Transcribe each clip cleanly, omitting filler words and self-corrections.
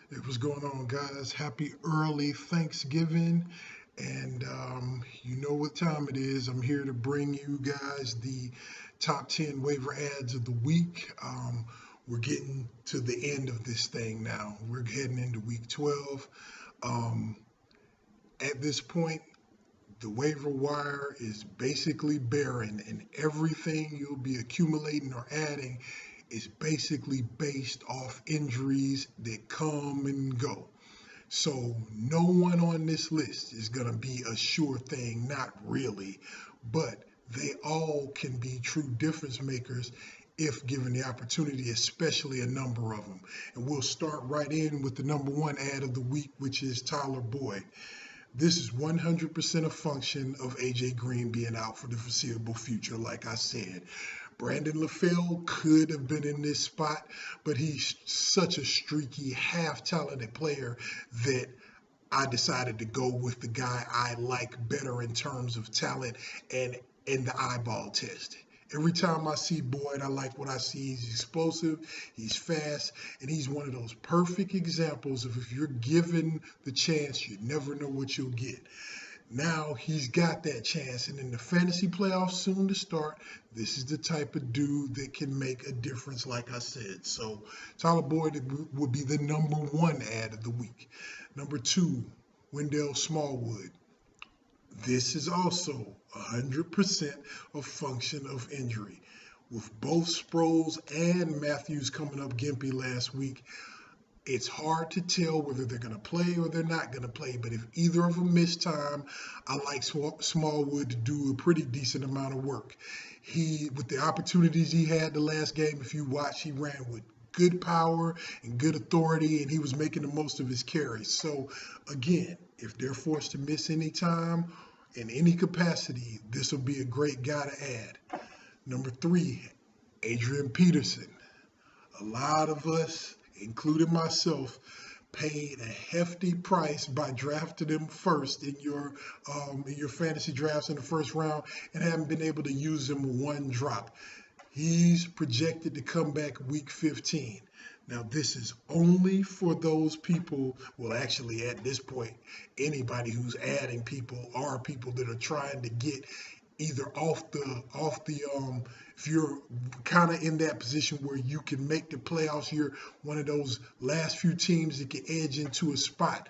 Hey, what's going on, guys? Happy early Thanksgiving. And you know what time it is. I'm here to bring you guys the top 10 waiver ads of the week. We're getting to the end of this thing now. We're heading into week 12. Um, at this point, the waiver wire is basically barren, and everything you'll be accumulating or adding is basically based off injuries that come and go. So no one on this list is going to be a sure thing, not really, but they all can be true difference makers if given the opportunity, especially a number of them. And we'll start right in with the number one ad of the week, which is Tyler Boyd. This is 100% a function of AJ Green being out for the foreseeable future, like I said. Brandon LaFell could have been in this spot, but he's such a streaky, half-talented player that I decided to go with the guy I like better in terms of talent and in the eyeball test. Every time I see Boyd, I like what I see. He's explosive, he's fast, and he's one of those perfect examples of if you're given the chance, you never know what you'll get. Now he's got that chance, and in the fantasy playoffs soon to start, this is the type of dude that can make a difference, like I said. So Tyler Boyd would be the number one ad of the week. Number two, Wendell Smallwood. This is also 100% a function of injury. With both Sproles and Matthews coming up gimpy last week, it's hard to tell whether they're going to play or they're not going to play. But if either of them miss time, I like Smallwood to do a pretty decent amount of work. With the opportunities he had the last game, if you watch, he ran with good power and good authority, and he was making the most of his carries. So again, if they're forced to miss any time in any capacity, this will be a great guy to add. Number three, Adrian Peterson. A lot of us, including myself, paid a hefty price by drafting him first in your fantasy drafts in the first round and haven't been able to use him one drop. He's projected to come back week 15. Now, this is only for those people, well, actually, at this point, anybody who's adding people are people that are trying to get either if you're kind of in that position where you can make the playoffs, you're one of those last few teams that can edge into a spot.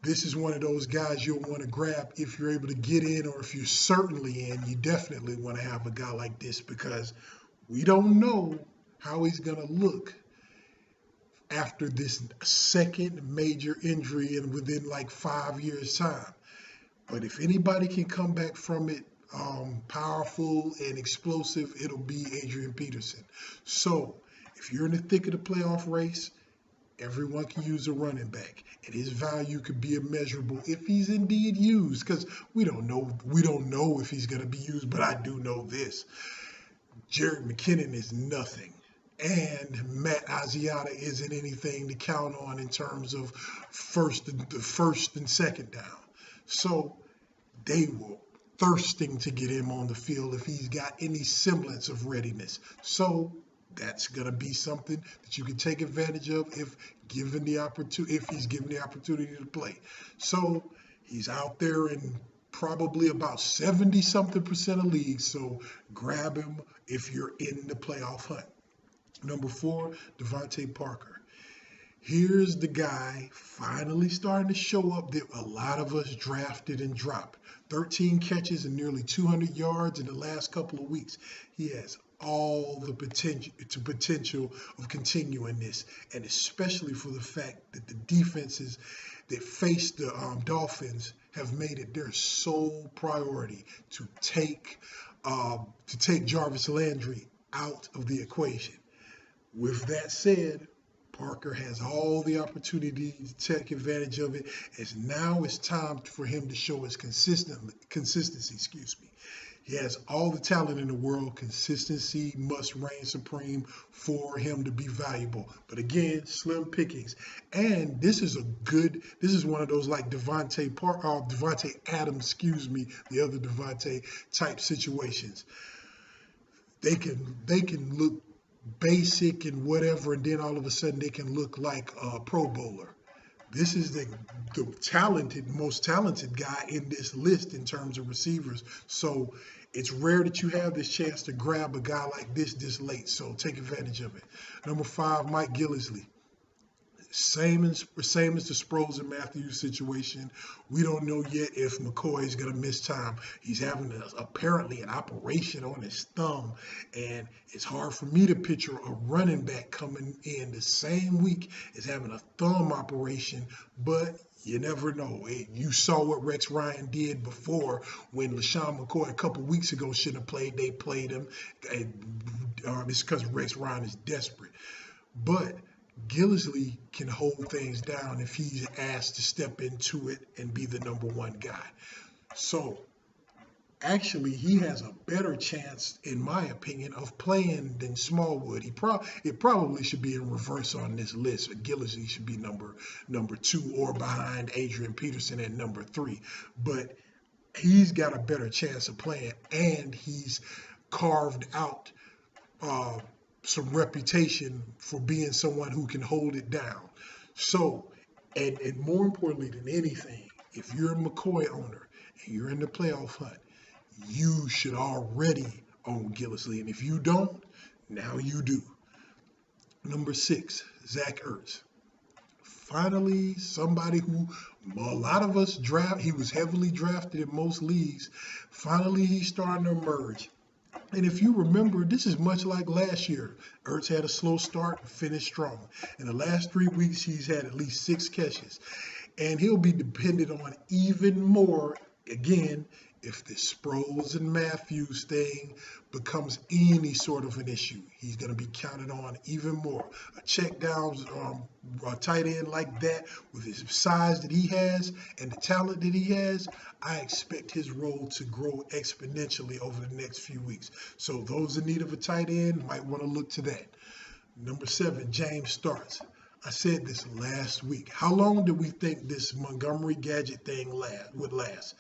This is one of those guys you'll want to grab if you're able to get in, or if you're certainly in, you definitely want to have a guy like this because we don't know how he's going to look after this second major injury and within like 5 years' time. But if anybody can come back from it powerful and explosive, it'll be Adrian Peterson. So if you're in the thick of the playoff race, everyone can use a running back, and his value could be immeasurable if he's indeed used. Because we don't know if he's going to be used, but I do know this: Jared McKinnon is nothing, and Matt Asiata isn't anything to count on in terms of first and second down. So they were thirsting to get him on the field if he's got any semblance of readiness. So that's going to be something that you can take advantage of if he's given the opportunity to play. So he's out there in probably about 70-something% of leagues. So grab him if you're in the playoff hunt. Number four, Devante Parker. Here's the guy finally starting to show up that a lot of us drafted and dropped. 13 catches and nearly 200 yards in the last couple of weeks. He has all the potential of continuing this, and especially for the fact that the defenses that face the Dolphins have made it their sole priority to take Jarvis Landry out of the equation. With that said, Parker has all the opportunity to take advantage of it, as now it's time for him to show his consistency. He has all the talent in the world. Consistency must reign supreme for him to be valuable. But again, slim pickings. And this is one of those like Devante Adams, the other Devante type situations. They can look basic and whatever, and then all of a sudden they can look like a Pro Bowler. This is the most talented guy in this list in terms of receivers. So it's rare that you have this chance to grab a guy like this late. So take advantage of it. Number 5, Mike Gillislee. Same as the Sproles and Matthews situation. We don't know yet if McCoy is going to miss time. He's having apparently an operation on his thumb, and it's hard for me to picture a running back coming in the same week as having a thumb operation, but you never know. You saw what Rex Ryan did before when LaShawn McCoy a couple weeks ago shouldn't have played. They played him. It's because Rex Ryan is desperate. But Gillislee can hold things down if he's asked to step into it and be the number 1 guy. So actually, he has a better chance, in my opinion, of playing than Smallwood. It probably should be in reverse on this list. Gillislee should be number 2 or behind Adrian Peterson at number 3. But he's got a better chance of playing, and he's carved out some reputation for being someone who can hold it down. So, and more importantly than anything, if you're a McCoy owner and you're in the playoff hunt, you should already own Gillislee. And if you don't, now you do. Number 6, Zach Ertz. Finally, somebody who a lot of us draft, he was heavily drafted in most leagues. Finally, he's starting to emerge. And if you remember, this is much like last year. Ertz had a slow start and finished strong. In the last 3 weeks, he's had at least 6 catches. And he'll be dependent on even more, again, if the Sproles and Matthews thing becomes any sort of an issue. He's going to be counted on even more. A check down a tight end like that, with his size that he has and the talent that he has, I expect his role to grow exponentially over the next few weeks. So those in need of a tight end might want to look to that. Number 7, James Starks. I said this last week. How long do we think this Montgomery Gadget thing would last?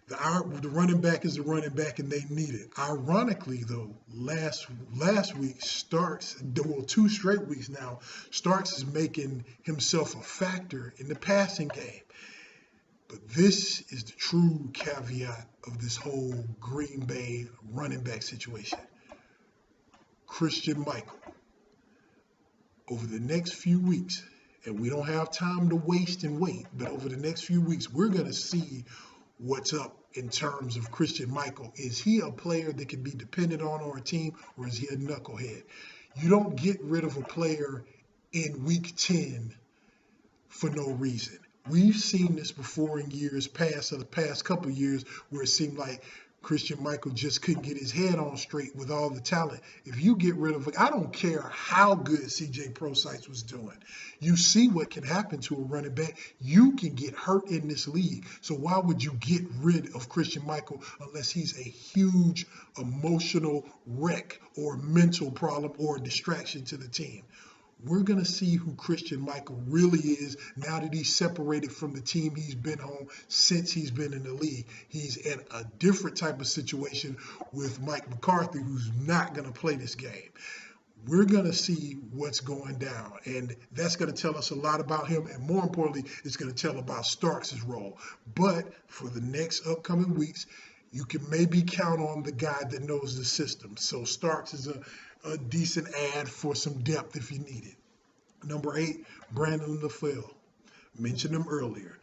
The running back is the running back, and they need it. Ironically, though, last week, Starks, 2 straight weeks now, Starks is making himself a factor in the passing game. But this is the true caveat of this whole Green Bay running back situation. Christian Michael. Over the next few weeks, and we don't have time to waste and wait, but over the next few weeks, we're going to see what's up in terms of Christian Michael. Is he a player that can be dependent on a team, or is he a knucklehead? You don't get rid of a player in week 10 for no reason. We've seen this before in years past, or the past couple of years, where it seemed like Christian Michael just couldn't get his head on straight with all the talent. If you get rid of it, I don't care how good CJ Prosise was doing. You see what can happen to a running back. You can get hurt in this league. So why would you get rid of Christian Michael unless he's a huge emotional wreck or mental problem or a distraction to the team? We're going to see who Christian Michael really is now that he's separated from the team he's been on since he's been in the league. He's in a different type of situation with Mike McCarthy, who's not going to play this game. We're going to see what's going down, and that's going to tell us a lot about him, and more importantly, it's going to tell about Starks' role. But for the next upcoming weeks, you can maybe count on the guy that knows the system. So Starks is a decent add for some depth if you need it. Number 8, Brandon LaFell. Mentioned him earlier.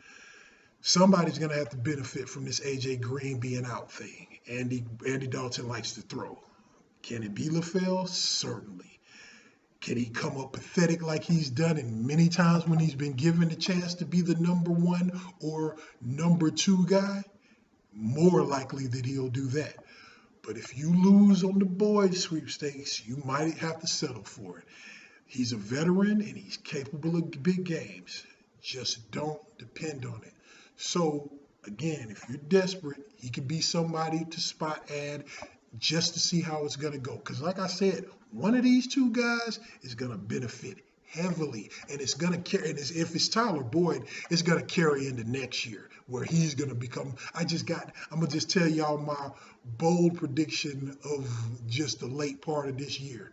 Somebody's going to have to benefit from this A.J. Green being out thing. Andy Dalton likes to throw. Can it be LaFell? Certainly. Can he come up pathetic like he's done in many times when he's been given the chance to be the number 1 or number 2 guy? More likely that he'll do that. But if you lose on the boys sweepstakes, you might have to settle for it. He's a veteran and he's capable of big games. Just don't depend on it. So, again, if you're desperate, he could be somebody to spot add just to see how it's going to go. Because like I said, one of these 2 guys is going to benefit heavily, and it's going to carry, and if it's Tyler Boyd, it's going to carry into next year where he's going to become, I'm going to just tell y'all my bold prediction of just the late part of this year.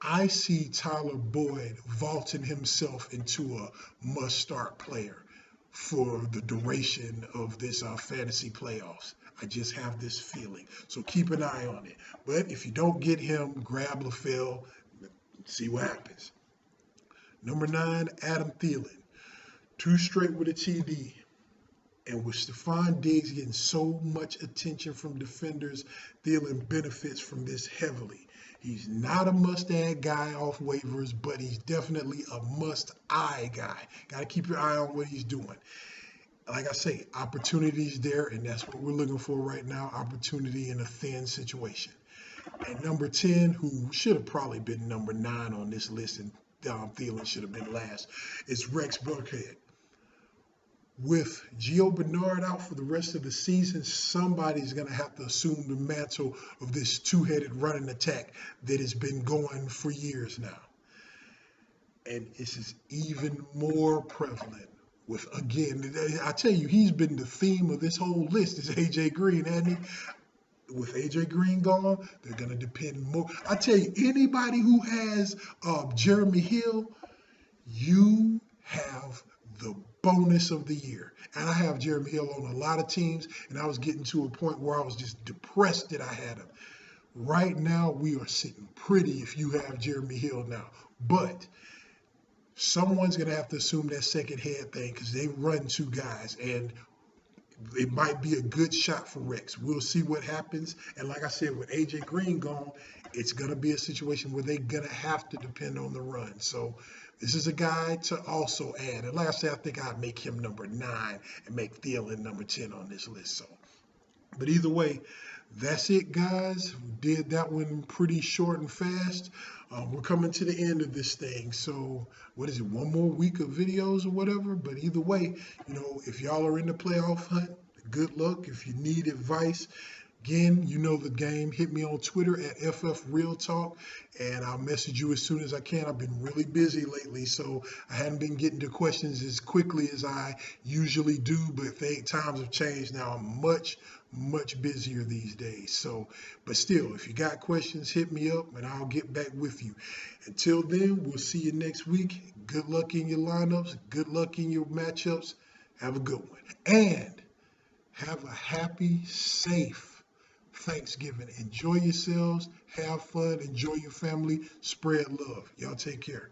I see Tyler Boyd vaulting himself into a must-start player for the duration of this fantasy playoffs. I just have this feeling. So keep an eye on it. But if you don't get him, grab LaFell, see what happens. Number 9, Adam Thielen. 2 straight with a TD. And with Stephon Diggs getting so much attention from defenders, Thielen benefits from this heavily. He's not a must-add guy off waivers, but he's definitely a must-eye guy. Got to keep your eye on what he's doing. Like I say, opportunities there, and that's what we're looking for right now, opportunity in a thin situation. And number 10, who should have probably been number 9 on this list, and Thielen should have been last, is Rex Burkhead. With Gio Bernard out for the rest of the season, somebody's going to have to assume the mantle of this two-headed running attack that has been going for years now. And this is even more prevalent with, again, I tell you, he's been the theme of this whole list is A.J. Green, hasn't he? With A.J. Green gone, they're going to depend more. I tell you, anybody who has Jeremy Hill, you have the bonus of the year. And I have Jeremy Hill on a lot of teams, and I was getting to a point where I was just depressed that I had him. Right now, we are sitting pretty if you have Jeremy Hill now. But someone's going to have to assume that second head thing because they run 2 guys, and it might be a good shot for Rex. We'll see what happens. And like I said, with A.J. Green gone, it's going to be a situation where they're going to have to depend on the run. So this is a guy to also add. And like I said, I think I'd make him number 9 and make Thielen number 10 on this list. So, but either way, that's it, guys. We did that one pretty short and fast. We're coming to the end of this thing. So what is it, 1 more week of videos or whatever? But either way, if y'all are in the playoff hunt, good luck. If you need advice, again, you know the game. Hit me on Twitter at FFRealTalk, and I'll message you as soon as I can. I've been really busy lately, so I hadn't been getting to questions as quickly as I usually do, but times have changed now. I'm much busier these days. So, but still, if you got questions, hit me up, and I'll get back with you. Until then, we'll see you next week. Good luck in your lineups. Good luck in your matchups. Have a good one. And have a happy, safe Thanksgiving. Enjoy yourselves, have fun, enjoy your family, spread love. Y'all take care.